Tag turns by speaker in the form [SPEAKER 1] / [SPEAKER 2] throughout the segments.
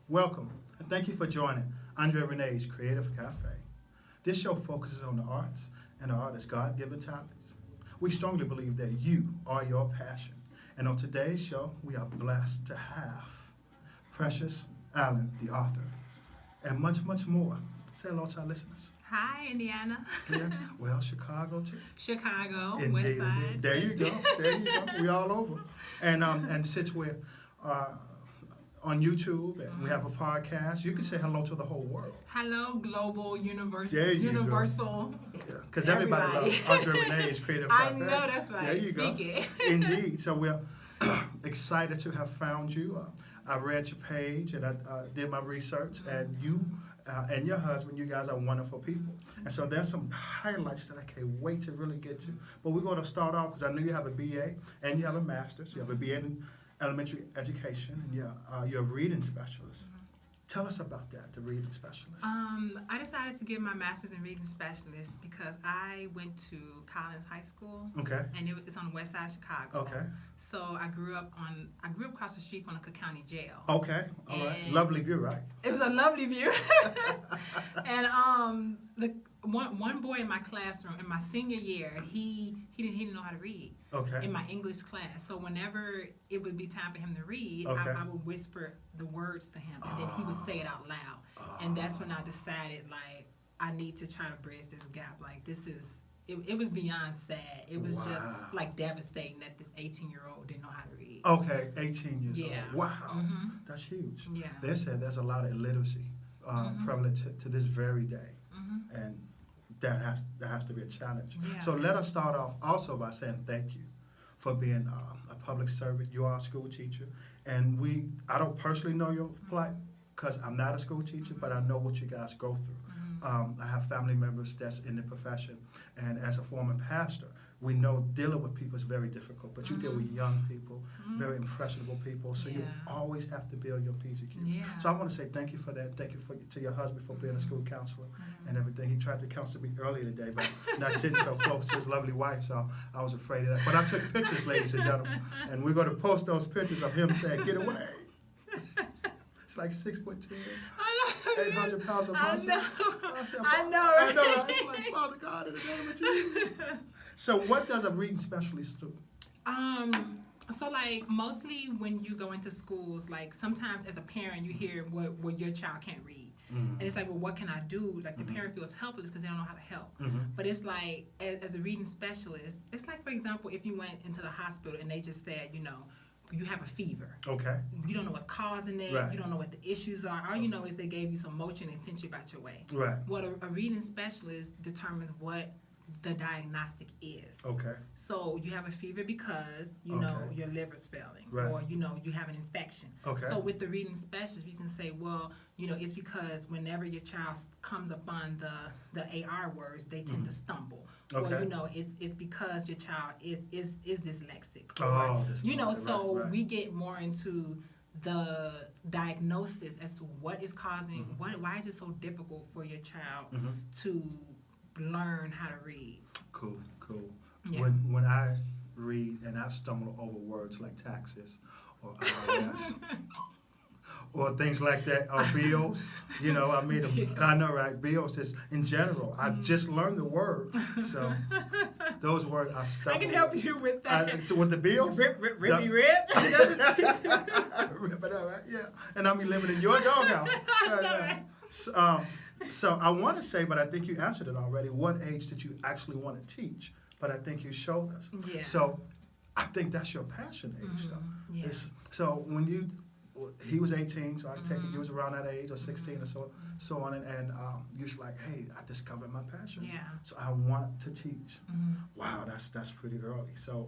[SPEAKER 1] Welcome, and thank you for joining Andre Renee's Creative Cafe. This show focuses on the arts and the artist's God-given talents. We strongly believe that you are your passion. And on today's show, we are blessed to have Precious Allen, the author, and much, much more. Say hello to our listeners.
[SPEAKER 2] Hi, Indiana.
[SPEAKER 1] Yeah, well, Chicago too.
[SPEAKER 2] Chicago,
[SPEAKER 1] Indeed,
[SPEAKER 2] West Side.
[SPEAKER 1] indeed. There you go. There you go. We all over. And since we're on YouTube and we have a podcast, you can say hello to the whole world.
[SPEAKER 2] Hello, global, universal,
[SPEAKER 1] There you
[SPEAKER 2] universal.
[SPEAKER 1] Yeah, because everybody loves Andre Renee's Creative Cafe.
[SPEAKER 2] I know, that's right.
[SPEAKER 1] There you
[SPEAKER 2] Speak
[SPEAKER 1] go.
[SPEAKER 2] it.
[SPEAKER 1] Indeed. So we're excited to have found you. I read your page and I did my research, and you and your husband, you guys are wonderful people. And so there's some highlights that I can't wait to really get to. But we're going to start off because I know you have a BA and you have a master's. You have a BA in elementary education, and you're a reading specialist. Tell us about that, the reading specialist.
[SPEAKER 2] I decided to get my master's in reading specialist because I went to Collins High School.
[SPEAKER 1] Okay.
[SPEAKER 2] And it's on West Side Chicago.
[SPEAKER 1] Okay.
[SPEAKER 2] So I grew up across the street from the Cook County Jail.
[SPEAKER 1] Okay. All right. Lovely view, right?
[SPEAKER 2] It was a lovely view. And the one boy in my classroom in my senior year, he didn't know how to read.
[SPEAKER 1] Okay.
[SPEAKER 2] In my English class. So whenever it would be time for him to read,
[SPEAKER 1] Okay.
[SPEAKER 2] I would whisper the words to him, and then he would say it out loud. And that's when I decided, like, I need to try to bridge this gap. Like, it was beyond sad. It was just, like, devastating that this 18-year-old didn't know how to read.
[SPEAKER 1] Okay, 18 years
[SPEAKER 2] Yeah.
[SPEAKER 1] old. Wow.
[SPEAKER 2] Mm-hmm.
[SPEAKER 1] That's huge.
[SPEAKER 2] Yeah.
[SPEAKER 1] They said there's a lot of illiteracy prevalent to this very day.
[SPEAKER 2] Mm-hmm.
[SPEAKER 1] And that has to be a challenge.
[SPEAKER 2] Yeah.
[SPEAKER 1] So let us start off also by saying thank you for being a public servant. You are a school teacher, and I don't personally know your plight because I'm not a school teacher, but I know what you guys go through. I have family members that's in the profession, and as a former pastor, we know dealing with people is very difficult, but you deal with young people, very impressionable people, so you always have to build your PCQ.
[SPEAKER 2] Yeah.
[SPEAKER 1] So I want to say thank you for that. Thank you to your husband for being a school counselor and everything. He tried to counsel me earlier today, but not sitting so close to his lovely wife, so I was afraid of that. But I took pictures, ladies and gentlemen, and we're going to post those pictures of him saying, "Get away." It's like 6'10", 800 pounds of muscle. I know. Right? It's like, Father God, in the name of Jesus. So what does a reading specialist do?
[SPEAKER 2] So like mostly when you go into schools, like sometimes as a parent you hear what your child can't read. And it's like, well, what can I do? Like the parent feels helpless because they don't know how to help. But it's like, as a reading specialist, it's like, for example, if you went into the hospital and they just said, you have a fever.
[SPEAKER 1] Okay.
[SPEAKER 2] You don't know what's causing it.
[SPEAKER 1] Right.
[SPEAKER 2] You don't know what the issues are. All you know is they gave you some motion and sent you about your way.
[SPEAKER 1] Right.
[SPEAKER 2] What a reading specialist determines what the diagnostic is.
[SPEAKER 1] Okay.
[SPEAKER 2] So you have a fever because know your liver's failing,
[SPEAKER 1] right.
[SPEAKER 2] or you have an infection.
[SPEAKER 1] Okay.
[SPEAKER 2] So with the reading specialist, you can say, well, it's because whenever your child comes upon the AR words, they tend to stumble.
[SPEAKER 1] Okay.
[SPEAKER 2] Or it's because your child is dyslexic.
[SPEAKER 1] Or,
[SPEAKER 2] so
[SPEAKER 1] right.
[SPEAKER 2] we get more into the diagnosis as to what is causing why is it so difficult for your child to learn how to read.
[SPEAKER 1] Cool.
[SPEAKER 2] Yeah.
[SPEAKER 1] When I read and I stumble over words like taxes or IRS or things like that, or bills, I made them. I know, right? Bills is in general. I just learned the word, so those words I stumble.
[SPEAKER 2] I can help you with that.
[SPEAKER 1] With the bills.
[SPEAKER 2] Rip.
[SPEAKER 1] Rip it up, right? Yeah. And I'm living in your doghouse.
[SPEAKER 2] Right.
[SPEAKER 1] So I want to say, but I think you answered it already. What age did you actually want to teach? But I think you showed us.
[SPEAKER 2] Yeah.
[SPEAKER 1] So I think that's your passion age, though.
[SPEAKER 2] Yeah.
[SPEAKER 1] So when he was 18, so I take it you was around that age, or 16 or so on, and you was like, hey, I discovered my passion.
[SPEAKER 2] Yeah.
[SPEAKER 1] So I want to teach. Wow, that's pretty early. So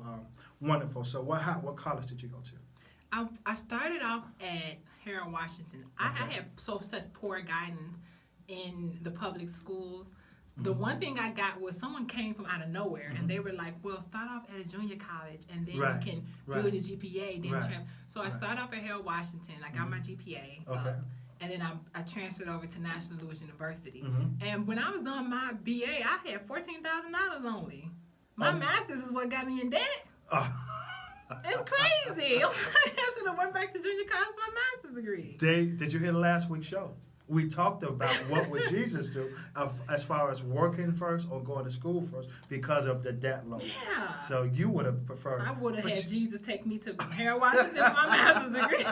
[SPEAKER 1] wonderful. So what college did you go to?
[SPEAKER 2] I started off at Harold Washington. I had such poor guidance in the public schools. The one thing I got was someone came from out of nowhere, and they were like, well, start off at a junior college, and then you can build your GPA. Then So I started off at Harold Washington. I got my GPA up, and then I transferred over to National Louis University. And when I was doing my BA, I had $14,000 only. My master's is what got me in debt. It's crazy. I should have went back to junior college for my master's degree. agree.
[SPEAKER 1] Did you hear the last week's show? We talked about what would Jesus do as far as working first or going to school first because of the debt load.
[SPEAKER 2] Yeah.
[SPEAKER 1] So you would have preferred.
[SPEAKER 2] I would have had Jesus take me to Harold Washington for my master's degree.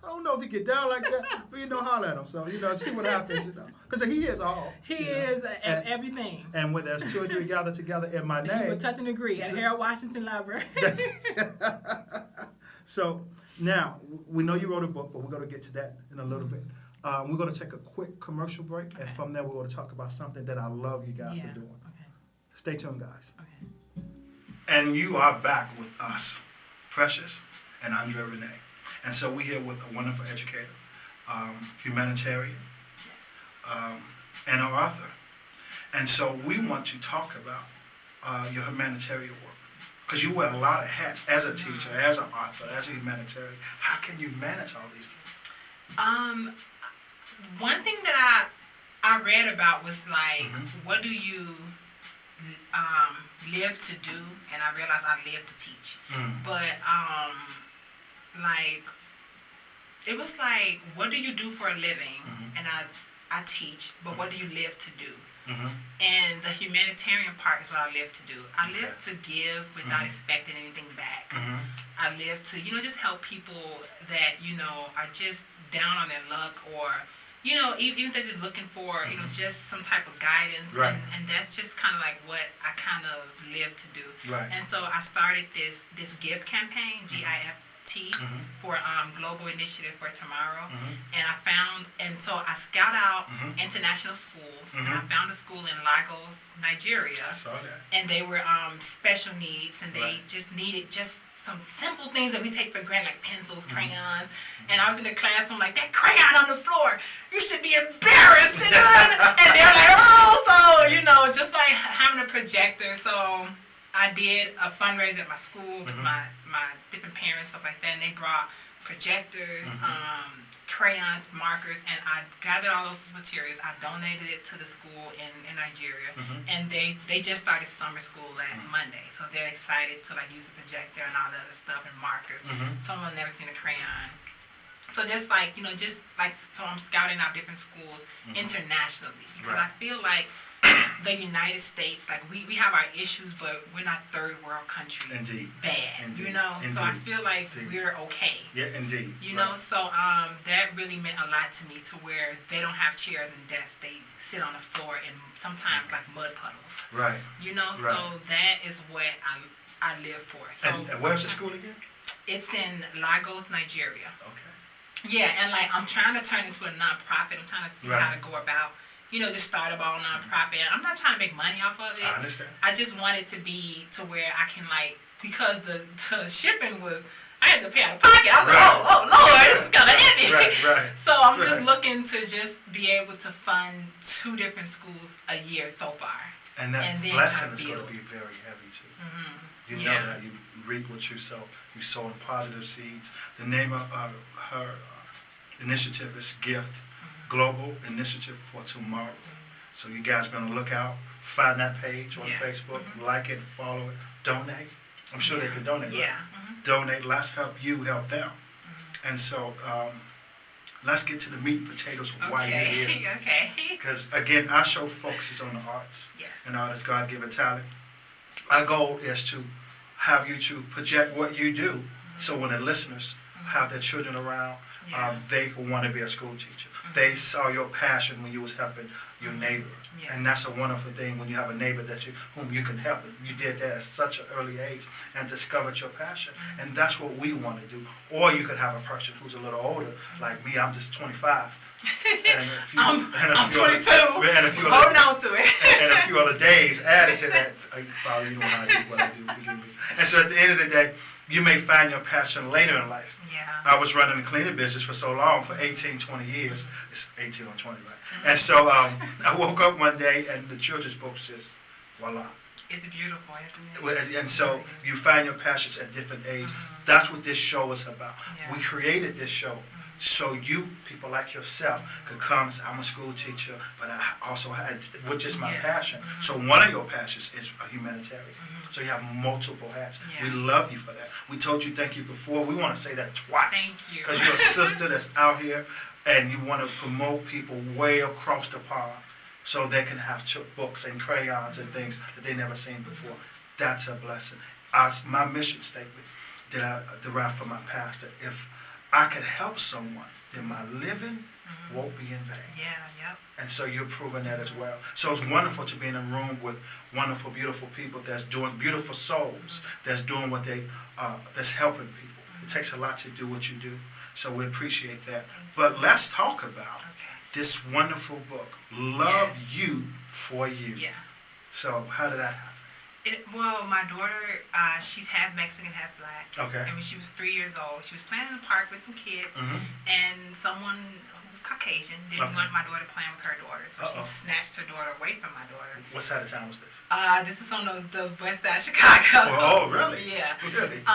[SPEAKER 1] I don't know if he get down like that, but holler at him. So see what happens. Because he is all.
[SPEAKER 2] He is everything.
[SPEAKER 1] And when there's 2 or 3 gathered together in my name,
[SPEAKER 2] he would touch and agree at Harold Washington Library.
[SPEAKER 1] So now we know you wrote a book, but we're going to get to that in a little bit. We're going to take a quick commercial break, and from there we're going to talk about something that I love you guys for doing.
[SPEAKER 2] Okay.
[SPEAKER 1] Stay tuned, guys.
[SPEAKER 2] Okay.
[SPEAKER 1] And you are back with us, Precious and Andre Renee. And so we're here with a wonderful educator, humanitarian, and an author. And so we want to talk about your humanitarian work. Because you wear a lot of hats as a teacher, as an author, as a humanitarian. How can you manage all these things?
[SPEAKER 3] One thing that I read about was like, what do you live to do? And I realized I live to teach. But like, it was like, what do you do for a living? And I teach, but what do you live to do? And the humanitarian part is what I live to do. I live to give without expecting anything back. I live to, just help people that, are just down on their luck, or, even if they're just looking for, just some type of guidance.
[SPEAKER 1] Right.
[SPEAKER 3] And that's just kind of like what I kind of live to do.
[SPEAKER 1] Right.
[SPEAKER 3] And so I started this gift campaign, GIFT, for Global Initiative for Tomorrow. And so I scout out international schools, and I found a school in Lagos, Nigeria.
[SPEAKER 1] I saw that.
[SPEAKER 3] And they were special needs, and they just needed just some simple things that we take for granted, like pencils, crayons. And I was in the classroom like, that crayon on the floor, you should be embarrassed. And they're like, oh, so, just like having a projector. So I did a fundraiser at my school with my different parents, stuff like that, and they brought projectors, crayons, markers, and I gathered all those materials. I donated it to the school in Nigeria, and they just started summer school last Monday, so they're excited to like use a projector and all the other stuff and markers. Someone never seen a crayon. So just like, so I'm scouting out different schools internationally, because I feel like the United States, like we have our issues, but we're not third world country.
[SPEAKER 1] Indeed.
[SPEAKER 3] Bad,
[SPEAKER 1] Indeed.
[SPEAKER 3] So I feel like we're okay.
[SPEAKER 1] Yeah, indeed.
[SPEAKER 3] So that really meant a lot to me, to where they don't have chairs and desks, they sit on the floor and sometimes like mud puddles.
[SPEAKER 1] Right.
[SPEAKER 3] So that is what I live for. So
[SPEAKER 1] And where's the school again?
[SPEAKER 3] It's in Lagos, Nigeria.
[SPEAKER 1] Okay.
[SPEAKER 3] Yeah, and like I'm trying to turn into a nonprofit. I'm trying to see how to go about, just start a ball nonprofit. I'm not trying to make money off of it.
[SPEAKER 1] I understand.
[SPEAKER 3] I just want it to be to where I can because the shipping was, I had to pay out of pocket. I was like, oh Lord, this is kind of heavy.
[SPEAKER 1] Right.
[SPEAKER 3] So I'm just looking to just be able to fund 2 different schools a year so far.
[SPEAKER 1] And that blessing is going to be very heavy too. You know that you reap what you sow. You sow in positive seeds. The name of her initiative is GIFT, Global Initiative for Tomorrow. So you guys be on the lookout. Find that page on Facebook, like it, follow it, donate. I'm sure they can donate.
[SPEAKER 3] Yeah.
[SPEAKER 1] Right? Donate. Let's help you help them. And so let's get to the meat and potatoes of why you're here.
[SPEAKER 3] Okay.
[SPEAKER 1] Because again, our show focuses on the arts.
[SPEAKER 3] Yes.
[SPEAKER 1] And artists' God-given talent. Our goal is to have you to project what you do, so when the listeners have their children around, they want to be a school teacher. They saw your passion when you was helping your neighbor, and that's a wonderful thing when you have a neighbor whom you can help. You did that at such an early age and discovered your passion, and that's what we want to do. Or you could have a person who's a little older, like me. I'm just 25. And
[SPEAKER 3] I'm 22.
[SPEAKER 1] Holding
[SPEAKER 3] on to it.
[SPEAKER 1] And a few other days added to that. Probably you know how I do what I do. Forgive me. And so at the end of the day, you may find your passion later in life.
[SPEAKER 3] Yeah.
[SPEAKER 1] I was running a cleaning business for so long, for 18, 20 years. It's 18 or 20, right? And so I woke up one day and the children's books just, voila.
[SPEAKER 3] It's beautiful, isn't it?
[SPEAKER 1] And so you find your passions at different ages. That's what this show is about. We created this show So you, people like yourself, could come and say, I'm a school teacher, but I also had, which is my passion. So one of your passions is a humanitarian. So you have multiple hats. We love you for that. We told you thank you before. We want to say that twice.
[SPEAKER 3] Thank you.
[SPEAKER 1] Because you're a sister that's out here, and you want to promote people way across the pond so they can have books and crayons and things that they never seen before. That's a blessing. My mission statement that I derived from my pastor, if I could help someone, then my living won't be in vain.
[SPEAKER 3] Yep.
[SPEAKER 1] And so you're proving that as well. So it's wonderful to be in a room with wonderful, beautiful people that's doing beautiful souls, that's doing what they, that's helping people. It takes a lot to do what you do. So we appreciate that. But let's talk about this wonderful book, Love You for You.
[SPEAKER 3] Yeah.
[SPEAKER 1] So how did that happen?
[SPEAKER 3] Well, my daughter, she's half Mexican, half black.
[SPEAKER 1] Okay.
[SPEAKER 3] And when she was 3 years old, she was playing in the park with some kids, and someone who was Caucasian didn't want my daughter playing with her daughter, so she snatched her daughter away from my daughter.
[SPEAKER 1] What side of town was this?
[SPEAKER 3] This is on the west side of Chicago.
[SPEAKER 1] Oh, really?
[SPEAKER 3] Yeah.
[SPEAKER 1] Really?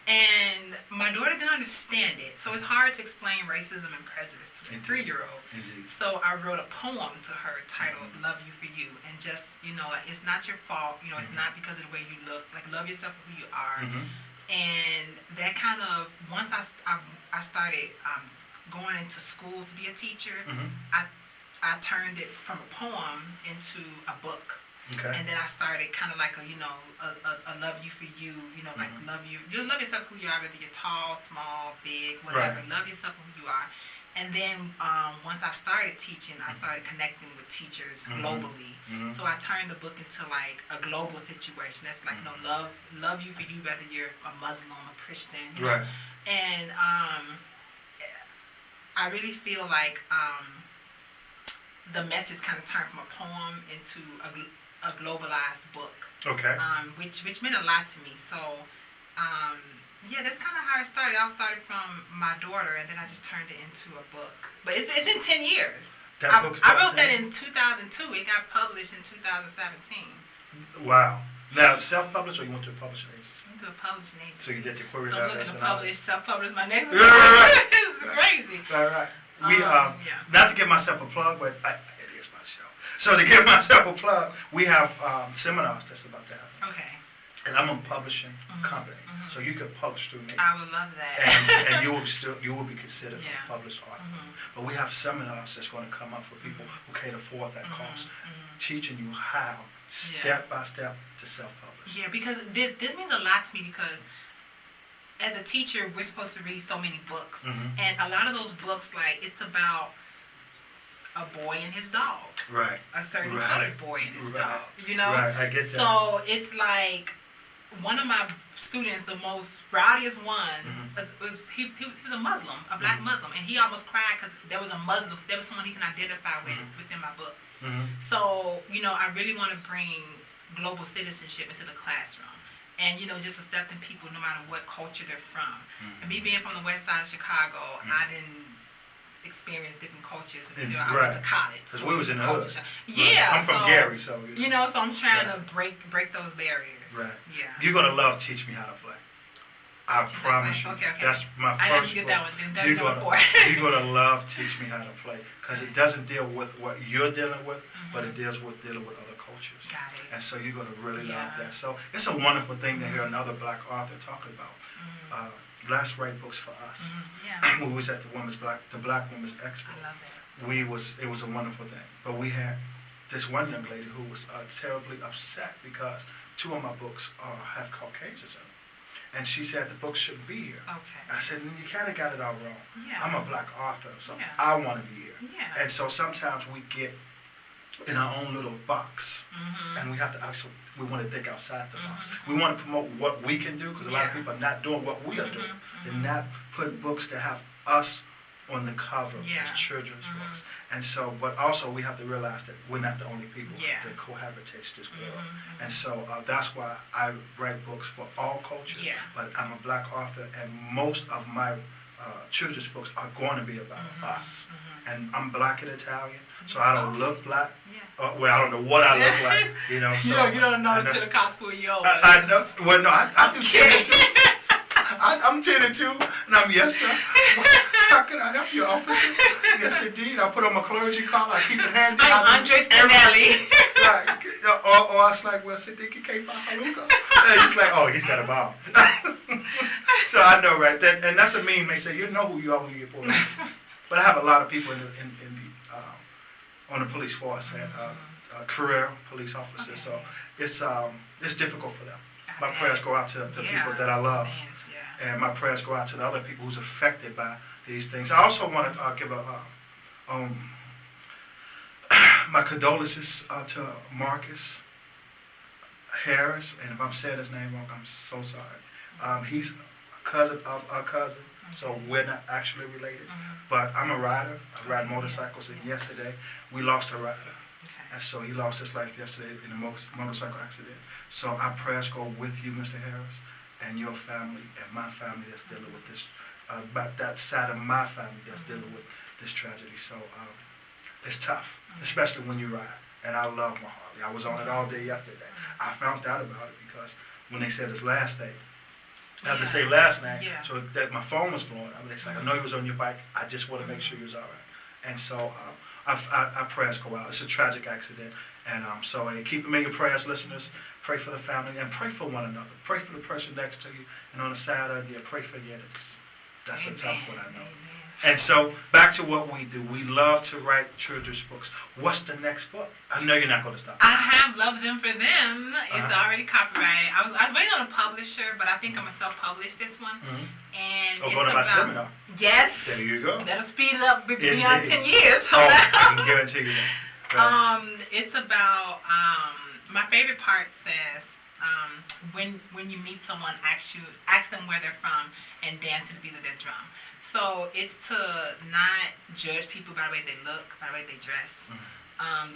[SPEAKER 3] And my daughter didn't understand it, so it's hard to explain racism and prejudice to a 3-year-old.
[SPEAKER 1] Indeed.
[SPEAKER 3] So I wrote a poem to her titled "Love You for You," and just, it's not your fault. It's not because of the way you look. Like, love yourself for who you are. And that kind of, once I started going into school to be a teacher, I turned it from a poem into a book.
[SPEAKER 1] Okay.
[SPEAKER 3] And then I started kind of like a love you for you, like love you. You love yourself for who you are, whether you're tall, small, big, whatever.
[SPEAKER 1] Right.
[SPEAKER 3] Love yourself for who you are. And then once I started teaching, I started connecting with teachers globally. So I turned the book into like a global situation. That's like, love you for you, whether you're a Muslim, a Christian.
[SPEAKER 1] Right.
[SPEAKER 3] And I really feel like the message kind of turned from a poem into a globalized book.
[SPEAKER 1] Okay.
[SPEAKER 3] Which meant a lot to me. So, that's kind of how it started. I started from my daughter, and then I just turned it into a book. But it's been 10 years. I wrote that in 2002. It got published in 2017.
[SPEAKER 1] Wow. Now, self-published, or you went to a publishing agency?
[SPEAKER 3] I went to a publishing agency.
[SPEAKER 1] So you did the query.
[SPEAKER 3] So I'm looking to self-publish my next book.
[SPEAKER 1] Right.
[SPEAKER 3] It's crazy.
[SPEAKER 1] Right. We not to give myself a plug, but it is my show. So to give myself a plug, we have seminars that's about to happen.
[SPEAKER 3] Okay.
[SPEAKER 1] And I'm a publishing company, so you could publish through me.
[SPEAKER 3] I would love that.
[SPEAKER 1] And you will be considered a published author. But we have seminars that's going to come up for people who can't afford that cost, teaching you how step by step to self-publish.
[SPEAKER 3] Yeah, because this means a lot to me, because as a teacher, we're supposed to read so many books, and a lot of those books, like, it's about a boy and his dog.
[SPEAKER 1] Right.
[SPEAKER 3] A certain colored boy and his dog.
[SPEAKER 1] Right, I get that.
[SPEAKER 3] So it's like, one of my students, the most rowdiest ones, he was a Muslim, a black Muslim, and he almost cried because there was someone he can identify with within my book. So, I really want to bring global citizenship into the classroom. And, just accepting people no matter what culture they're from. And me being from the west side of Chicago, I didn't experience different cultures until I went to college.
[SPEAKER 1] Because we was in the hood.
[SPEAKER 3] Yeah.
[SPEAKER 1] I'm from Gary, so.
[SPEAKER 3] So I'm trying to break those barriers.
[SPEAKER 1] Right.
[SPEAKER 3] Yeah.
[SPEAKER 1] You're going to love Teach Me How to Play. I promise you.
[SPEAKER 3] Okay.
[SPEAKER 1] That's my first
[SPEAKER 3] I didn't get that one.
[SPEAKER 1] You're going to love Teach Me How to Play, because it doesn't deal with what you're dealing with, but it deals with dealing with other cultures.
[SPEAKER 3] Got it.
[SPEAKER 1] And so you're going to really love that. So it's a wonderful thing to hear another black author talk about. Let's write books for us. When we was at the Black Women's Expo,
[SPEAKER 3] I love that.
[SPEAKER 1] It was a wonderful thing. But we had this one young lady who was terribly upset because 2 of my books have Caucasians in them. And she said the book shouldn't be here.
[SPEAKER 3] Okay.
[SPEAKER 1] I said, you kind of got it all wrong.
[SPEAKER 3] Yeah.
[SPEAKER 1] I'm a black author, so I want to be here.
[SPEAKER 3] Yeah.
[SPEAKER 1] And so sometimes we get in our own little box, and we have to we want to think outside the box. We want to promote what we can do, because a lot of people are not doing what we are doing. They're not putting books that have us on the cover as children's books. And so, but also we have to realize that we're not the only people that cohabitates this world. And so that's why I write books for all cultures. But I'm a black author, and most of my children's books are going to be about us. And I'm black and Italian, so I don't look black. Well, I don't know what I look like, So
[SPEAKER 3] you don't know until the cops pull you over.
[SPEAKER 1] I know. Well, no, I do 10 and 2. I'm 10 and 2, and I'm yes, sir. How could I you, officer. Yes, indeed. I put on my clergy collar. I keep it handy.
[SPEAKER 3] I'm Andre Spinelli.
[SPEAKER 1] Right. Or I was like, well, Siddiqui can't find Haluka. And he's like, oh, he's got a bomb. So I know, right? And that's a meme. They say, you know who you are when you get pulled over. But I have a lot of people on the police force and career police officers. So it's difficult for them. My prayers go out to the people that I love. And my prayers go out to the other people who's affected by these things. I also want to give my condolences to Marcus Harris, and if I'm saying his name wrong, I'm so sorry. He's a cousin of a cousin, so we're not actually related. But I'm a rider. I ride motorcycles, and yesterday we lost a rider. And so he lost his life yesterday in a motorcycle accident. So our prayers go with you, Mr. Harris, and your family and my family that's dealing with this, about that side of my family that's dealing with this tragedy. So it's tough, especially when you ride. And I love my Harley. I was on it all day yesterday. I found out about it because when they said his last name, I have to say last name, so that my phone was blowing up. They said, I know he was on your bike. I just want to make sure he was all right. And so our prayers go out. It's a tragic accident. And so keep them in your prayers, listeners. Pray for the family and pray for one another. Pray for the person next to you. And on the side of you, pray for your enemies. That's a tough one, I know. And so back to what we do. We love to write children's books. What's the next book? I know you're not going to stop.
[SPEAKER 3] I have Love Them for Them. It's already copyrighted. I was waiting on a publisher, but I think I'm going to self-publish this one. And it's
[SPEAKER 1] go to my seminar.
[SPEAKER 3] Yes.
[SPEAKER 1] There you go.
[SPEAKER 3] That'll speed it up beyond 10 years.
[SPEAKER 1] I can guarantee you that. Right.
[SPEAKER 3] It's about, my favorite part says, when you meet someone, ask them where they're from and dance to the beat of their drum. So it's to not judge people by the way they look, by the way they dress.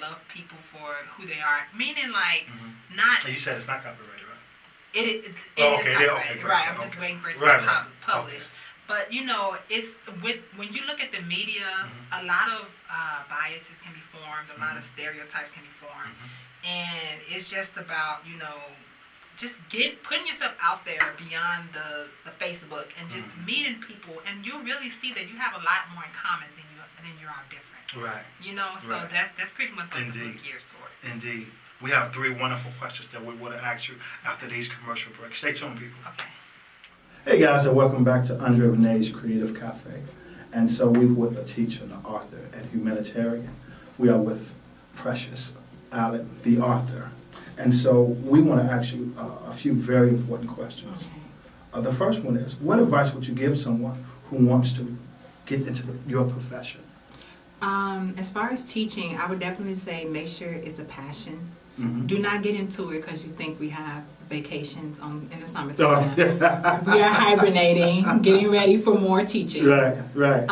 [SPEAKER 3] Love people for who they are. Meaning like not.
[SPEAKER 1] You said it's not copyrighted, right?
[SPEAKER 3] It is copyrighted, right? I'm just waiting for it to be published. But you know, it's when you look at the media, a lot of biases can be formed, a lot of stereotypes can be formed, and it's just about just putting yourself out there beyond the Facebook and just meeting people, and you'll really see that you have a lot more in common than you are different.
[SPEAKER 1] Right.
[SPEAKER 3] So that's pretty much what the book gears toward.
[SPEAKER 1] Indeed. We have 3 wonderful questions that we want to ask you after these commercial breaks. Stay tuned, people.
[SPEAKER 3] Okay.
[SPEAKER 1] Hey guys, and welcome back to Andre Renee's Creative Cafe. And so we're with a teacher, an author, and humanitarian. We are with Precious Allen, the author. And so we want to ask you a few very important questions. Okay. The first one is, what advice would you give someone who wants to get into your profession?
[SPEAKER 2] As far as teaching, I would definitely say make sure it's a passion. Do not get into it because you think we have vacations in the summertime. We are hibernating, getting ready for more teaching. Right.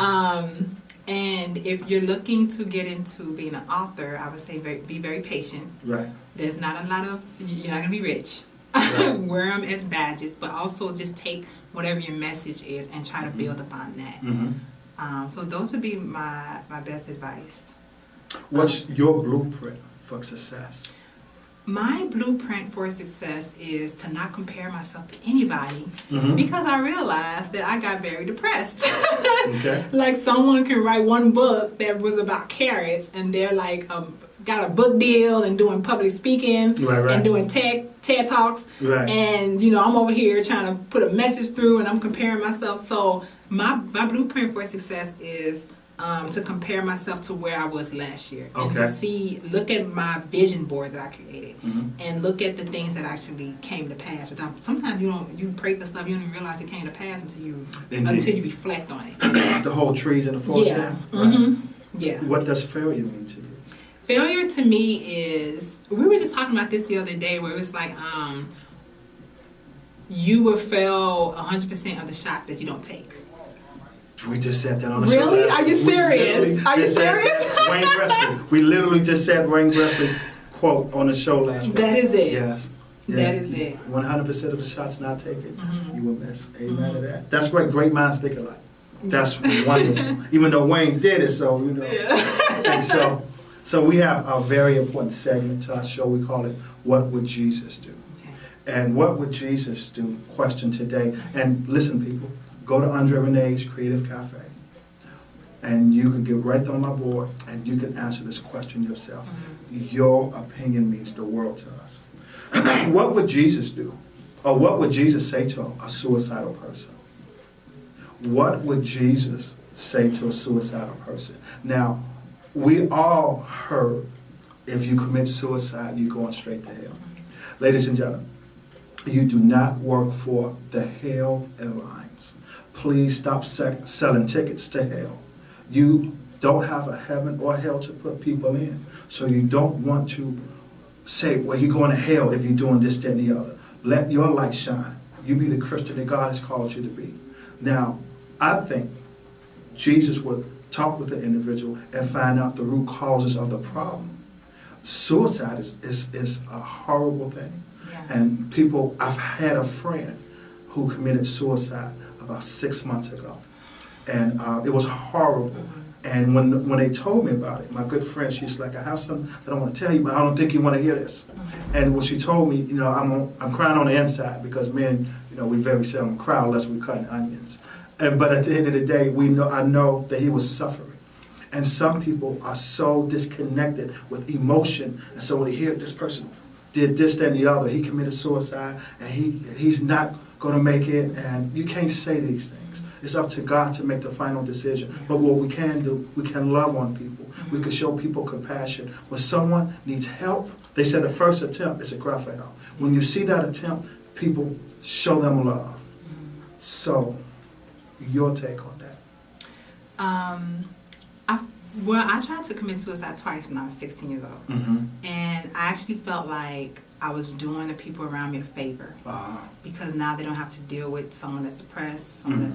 [SPEAKER 2] And if you're looking to get into being an author, I would say be very patient. Right. There's not a lot of, you're not going to be rich. Right. Wear them as badges, but also just take whatever your message is and try to build upon that. So those would be my best advice.
[SPEAKER 1] What's your blueprint for success?
[SPEAKER 2] My blueprint for success is to not compare myself to anybody because I realized that I got very depressed. Like someone can write one book that was about carrots and they're like got a book deal and doing public speaking and doing TED Talks. And I'm over here trying to put a message through and I'm comparing myself. So my blueprint for success is to compare myself to where I was last year and to look at my vision board that I created and look at the things that actually came to pass. Sometimes you pray for stuff you don't even realize it came to pass until you reflect on it.
[SPEAKER 1] The whole trees and the forest.
[SPEAKER 2] Yeah.
[SPEAKER 1] What does failure mean to you?
[SPEAKER 2] Failure to me is, we were just talking about this the other day where it was like you will fail 100% of the shots that you don't take.
[SPEAKER 1] We just said that on the show.
[SPEAKER 2] Really? Are you serious? Are you serious?
[SPEAKER 1] Wayne Gretzky. We literally just said Wayne Gretzky quote on the show last week.
[SPEAKER 2] That is it.
[SPEAKER 1] Yes.
[SPEAKER 2] That is it.
[SPEAKER 1] 100% of the shots not taken, you will miss. Amen to that. That's great. Great minds think alike. That's wonderful. Even though Wayne did it, so And so we have a very important segment to our show. We call it "What Would Jesus Do?" And what would Jesus do? Question today. And listen, people. Go to Andre Renee's Creative Cafe. and you can get right on my board, and you can answer this question yourself. Your opinion means the world to us. What would Jesus do? Or what would Jesus say to a suicidal person? What would Jesus say to a suicidal person? Now, we all heard if you commit suicide, you're going straight to hell. Ladies and gentlemen, you do not work for the Hell Airlines. Please stop selling tickets to hell. You don't have a heaven or hell to put people in. So you don't want to say, well, you're going to hell if you're doing this, that, and the other. Let your light shine. You be the Christian that God has called you to be. Now, I think Jesus would talk with the individual and find out the root causes of the problem. Suicide is a horrible thing. Yeah. And people, I've had a friend who committed suicide about 6 months ago. And it was horrible. And when they told me about it, my good friend, she's like, I have something that I want to tell you, but I don't think you want to hear this. And when she told me, you know, I'm crying on the inside because men, you know, we very seldom cry unless we're cutting onions. But at the end of the day, I know that he was suffering. And some people are so disconnected with emotion. And so when they hear this person did this, that, and the other, he committed suicide, and he's not going to make it, and you can't say these things. It's up to God to make the final decision. But what we can do, we can love on people. We can show people compassion. When someone needs help, they say the first attempt is a cry for help. When you see that attempt, people show them love. So, your take on that?
[SPEAKER 2] I tried to commit suicide twice when I was 16 years old. And I actually felt like I was doing the people around me a favor. Because now they don't have to deal with someone that's depressed, someone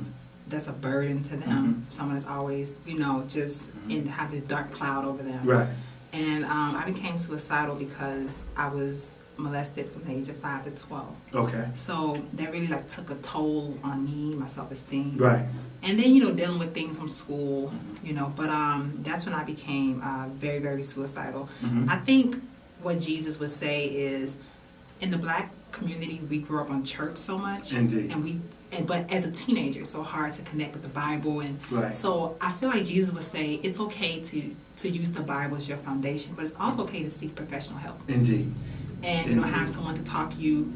[SPEAKER 2] that's a burden to them, someone that's always, you know, just have this dark cloud over them.
[SPEAKER 1] Right.
[SPEAKER 2] And I became suicidal because I was molested from the age of 5 to 12. Okay. So that really like took a toll on me, my self-esteem. Right. And then, you know, dealing with things from school, you know, but that's when I became very, very suicidal. I think what Jesus would say is, in the Black community, we grew up on church so much. Indeed. But as a teenager, it's so hard to connect with the Bible. And so I feel like Jesus would say it's okay to use the Bible as your foundation, but it's also okay to seek professional help. Indeed. And, you know, have someone to talk you,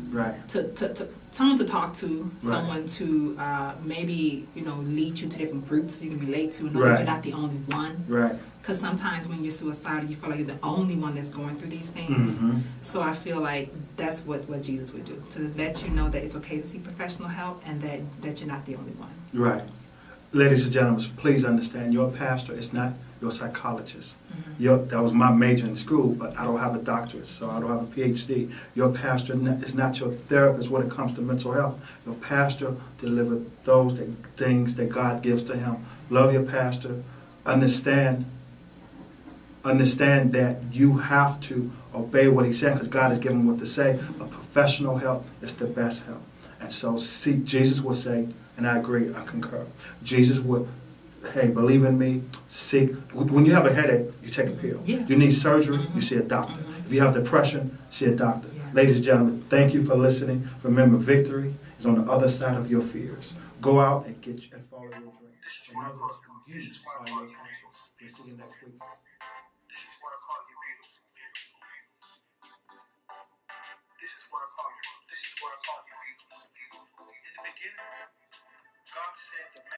[SPEAKER 2] someone to talk to, someone to maybe, you know, lead you to different groups you can relate to, and know that you're not the only one. Right. Because sometimes when you're suicidal, you feel like you're the only one that's going through these things. So I feel like that's what Jesus would do, to just let you know that it's okay to seek professional help and that you're not the only one. Right. Ladies and gentlemen, please understand, your pastor is not your psychologist. That was my major in school, but I don't have a doctorate, so I don't have a PhD. Your pastor is not your therapist when it comes to mental health. Your pastor delivers those things that God gives to him. Love your pastor. Understand that you have to obey what he's saying because God has given him what to say. A professional help is the best help. And so Jesus will say, and I agree, I concur, Jesus would, hey, believe in me, seek. When you have a headache, you take a pill. Yeah. You need surgery, you see a doctor. If you have depression, see a doctor. Yeah. Ladies and gentlemen, thank you for listening. Remember, victory is on the other side of your fears. Go out and follow your dreams. We'll see you next week. This is what I call you beautiful. This is what I call you. This is what I call you beautiful. In the beginning, God said the